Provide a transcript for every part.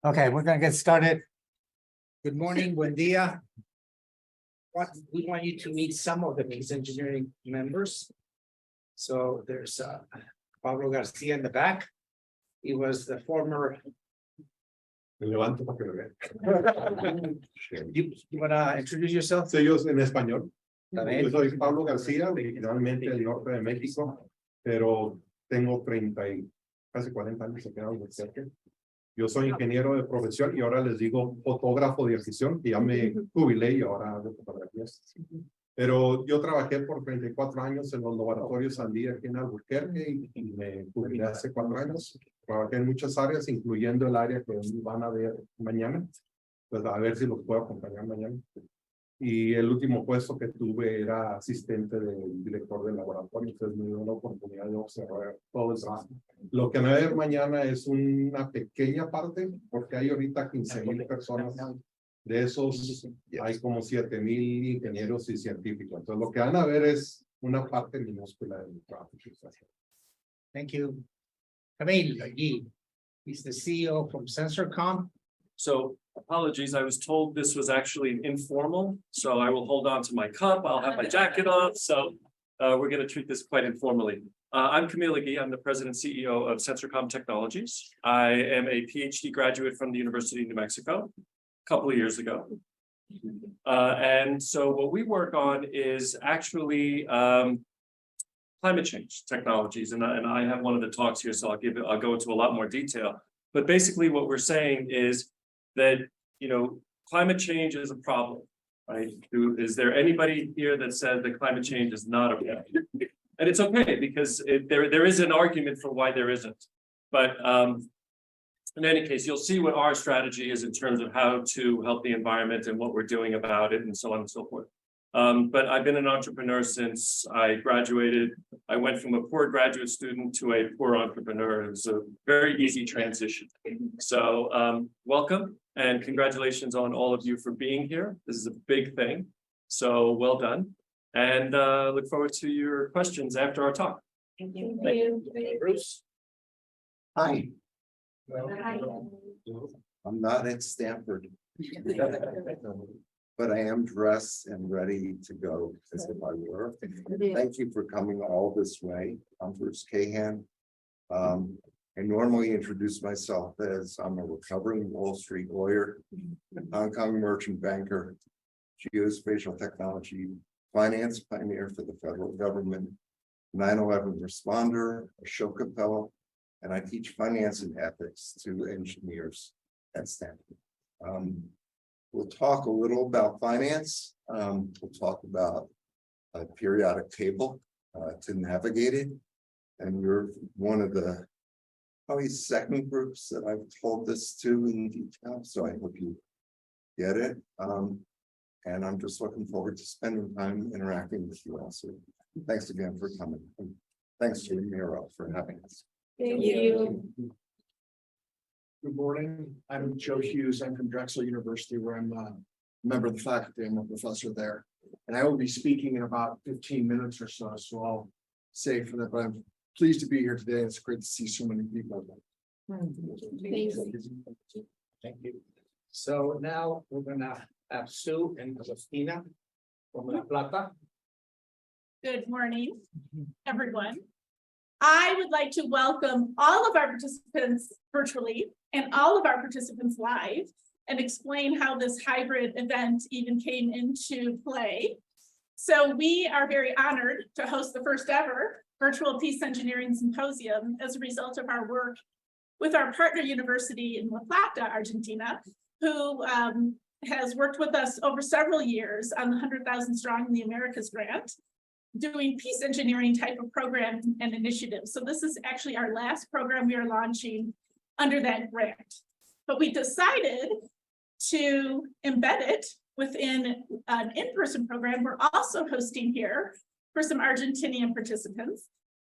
Okay, we're gonna get started. Good morning, buen dia. We want you to meet some of the Peace Engineering members. So there's Pablo Garcia in the back. He was the former. Me levanto para que lo vean. You wanna introduce yourself? Soy yo en español. A ver. Yo soy Pablo García, originalmente del norte de México, pero tengo 30 y casi 40 años aquí en cerca. Yo soy ingeniero de profesión y ahora les digo fotógrafo de afición, que ya me jubilé y ahora hago fotografías. Pero yo trabajé por 34 años en los laboratorios Andía aquí en Albuquerque y me jubilé hace 4 años. Trabajé en muchas áreas, incluyendo el área que van a ver mañana. Pues a ver si los puedo acompañar mañana. Y el último puesto que tuve era asistente del director del laboratorio. Entonces me dio la oportunidad de observar todo el trabajo. Lo que me va a ver mañana es una pequeña parte, porque hay ahorita 15,000 personas. De esos hay como 7,000 ingenieros y científicos. Entonces lo que van a ver es una parte minúscula del trabajo. Thank you. Camille, Gui. He's the CEO from SensorCom. So apologies, I was told this was actually informal, so I will hold on to my cup. I'll have my jacket on. So we're going to treat this quite informally. I'm Camille Agui. I'm the president and CEO of SensorCom Technologies. I am a PhD graduate from the University of New Mexico a couple of years ago. And so what we work on is actually climate change technologies. And I have one of the talks here, so I'll go into a lot more detail. But basically what we're saying is that, you know, climate change is a problem, right? Is there anybody here that said that climate change is not a problem? And it's okay, because there is an argument for why there isn't. But in any case, you'll see what our strategy is in terms of how to help the environment and what we're doing about it and so on and so forth. But I've been an entrepreneur since I graduated. I went from a poor graduate student to a poor entrepreneur. It was a very easy transition. So welcome and congratulations on all of you for being here. This is a big thing. So well done. And look forward to your questions after our talk. Thank you. Thank you. Bruce. Hi. Hi. I'm not at Stanford, but I am dressed and ready to go as if I were. Thank you for coming all this way. I'm Bruce Cahan. I normally introduce myself as I'm a recovering Wall Street lawyer, Hong Kong merchant banker, geospatial technology, finance pioneer for the federal government, 9/11 responder, Ashoka fellow, and I teach finance and ethics to engineers at Stanford. We'll talk a little about finance. We'll talk about a periodic table to navigate it. And you're one of the probably second groups that I've told this to in detail. So I hope you get it. And I'm just looking forward to spending time interacting with you all. So thanks again for coming. And thanks to Ramiro for having us. Thank you. Good morning. I'm Joe Hughes. I'm from Drexel University, where I'm a member of the faculty. I'm a professor there. And I will be speaking in about 15 minutes or so. So I'll say for that, but I'm pleased to be here today. It's great to see so many people. Thank you. So now we're gonna have Sue and Agostina from La Plata. Good morning, everyone. I would like to welcome all of our participants virtually and all of our participants live and explain how this hybrid event even came into play. So we are very honored to host the first ever virtual Peace Engineering Symposium as a result of our work with our partner university in La Plata, Argentina, who has worked with us over several years on the 100,000 Strong in the Americas grant, doing peace engineering type of program and initiatives. So this is actually our last program we are launching under that grant. But we decided to embed it within an in-person program we're also hosting here for some Argentinian participants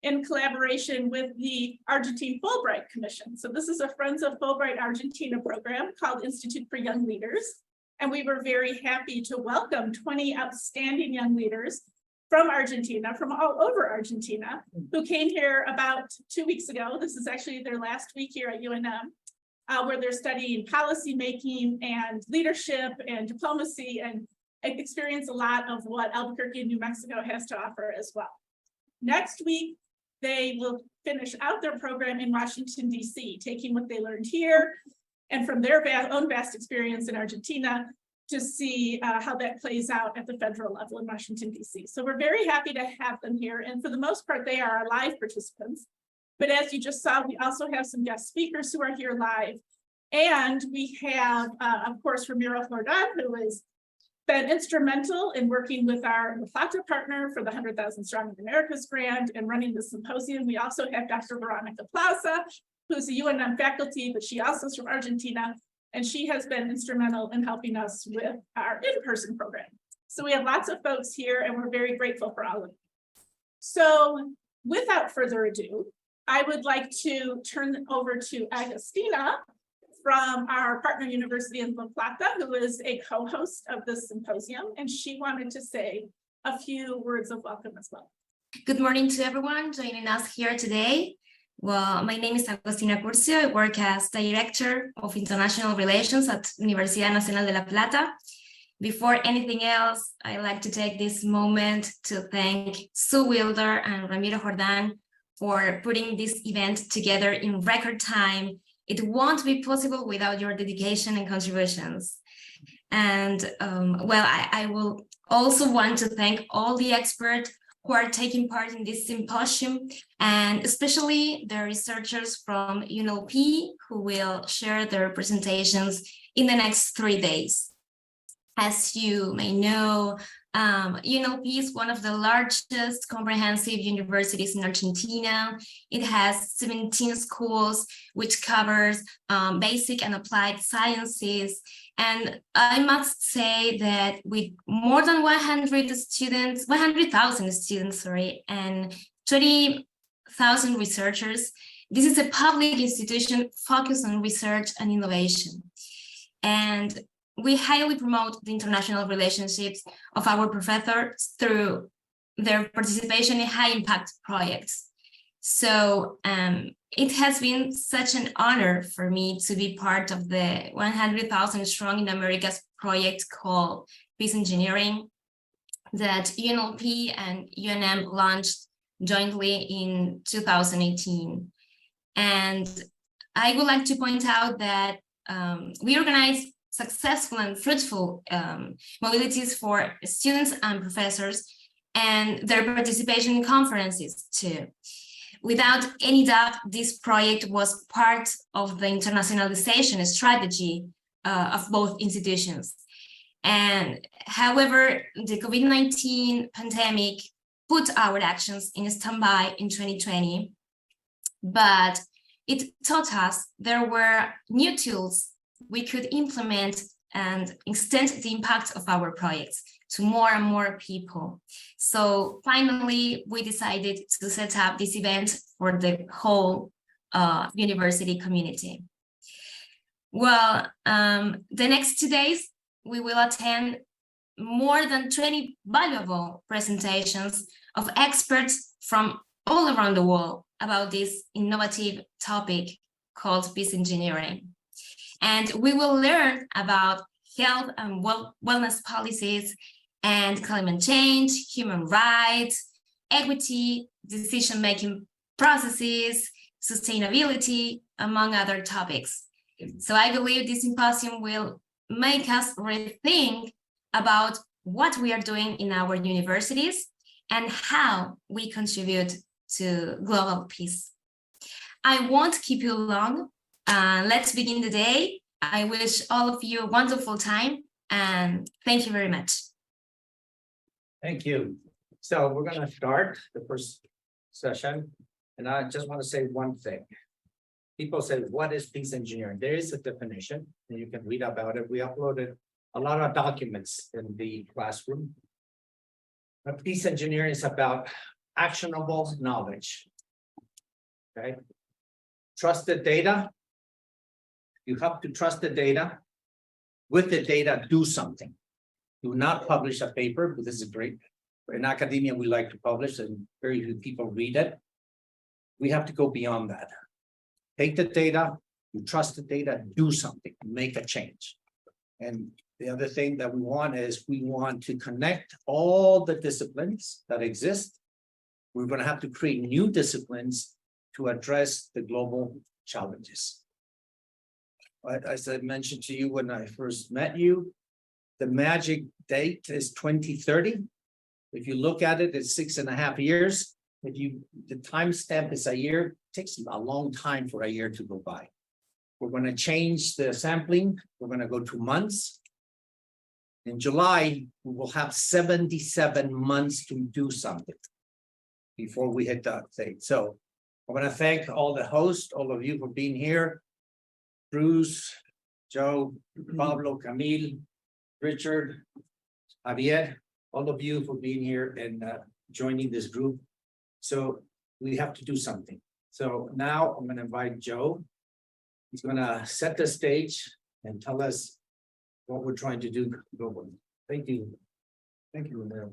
in collaboration with the Argentine Fulbright Commission. So this is a Friends of Fulbright Argentina program called Institute for Young Leaders. And we were very happy to welcome 20 outstanding young leaders from Argentina, from all over Argentina, who came here about 2 weeks ago. This is actually their last week here at UNM where they're studying policymaking and leadership and diplomacy and experience a lot of what Albuquerque, New Mexico has to offer as well. Next week, they will finish out their program in Washington, D.C., taking what they learned here and from their own vast experience in Argentina to see how that plays out at the federal level in Washington, D.C. So we're very happy to have them here. And for the most part, they are our live participants. But as you just saw, we also have some guest speakers who are here live. And we have, of course, Ramiro Jordan, who has been instrumental in working with our La Plata partner for the 100,000 Strong in Americas grant and running the symposium. We also have Dr. Veronica Plaza, who's a UNM faculty, but she also is from Argentina, and she has been instrumental in helping us with our in-person program. So we have lots of folks here, and we're very grateful for all of you. So without further ado, I would like to turn over to Agostina from our partner university in La Plata, who is a co-host of this symposium, and she wanted to say a few words of welcome as well. Good morning to everyone joining us here today. Well, my name is Agostina Curcio. I work as Director of International Relations at Universidad Nacional de La Plata. Before anything else, I'd like to take this moment to thank Sue Wilder and Ramiro Jordan for putting this event together in record time. It won't be possible without your dedication and contributions. And well, I will also want to thank all the experts who are taking part in this symposium, and especially the researchers from UNLP who will share their presentations in the next 3 days. As you may know, UNLP is one of the largest comprehensive universities in Argentina. It has 17 schools, which covers basic and applied sciences. And I must say that with more than 100,000 students, and 20,000 researchers, this is a public institution focused on research and innovation. And we highly promote the international relationships of our professors through their participation in high-impact projects. So it has been such an honor for me to be part of the 100,000 Strong in Americas project called Peace Engineering that UNLP and UNM launched jointly in 2018. And I would like to point out that we organize successful and fruitful mobilities for students and professors and their participation in conferences too. Without any doubt, this project was part of the internationalization strategy of both institutions. And however, the COVID-19 pandemic put our actions in standby in 2020, but it taught us there were new tools we could implement and extend the impact of our projects to more and more people. So finally, we decided to set up this event for the whole university community. Well, the next 2 days, we will attend more than 20 valuable presentations of experts from all around the world about this innovative topic called peace engineering. And we will learn about health and wellness policies and climate change, human rights, equity, decision-making processes, sustainability, among other topics. So I believe this symposium will make us rethink about what we are doing in our universities and how we contribute to global peace. I won't keep you long. Let's begin the day. I wish all of you a wonderful time and thank you very much. Thank you. So we're going to start the first session. And I just want to say one thing. People say, what is peace engineering? There is a definition and you can read about it. We uploaded a lot of documents in the classroom. But peace engineering is about actionable knowledge. Okay. Trusted data. You have to trust the data. With the data, do something. Do not publish a paper, but this is great. In academia, we like to publish and very few people read it. We have to go beyond that. Take the data, You trust the data, do something, make a change. And the other thing that we want is we want to connect all the disciplines that exist. We're going to have to create new disciplines to address the global challenges. As I mentioned to you when I first met you, the magic date is 2030. If you look at it, it's 6.5 years. The timestamp is a year, it takes a long time for a year to go by. We're going to change the sampling. We're going to go to months. In July, we will have 77 months to do something before we hit that date. So I want to thank all the hosts, all of you for being here. Bruce, Joe, Pablo, Camille, Richard, Javier, all of you for being here and joining this group. So we have to do something. So now I'm going to invite Joe. He's going to set the stage and tell us what we're trying to do globally. Thank you. Thank you, Ramiro.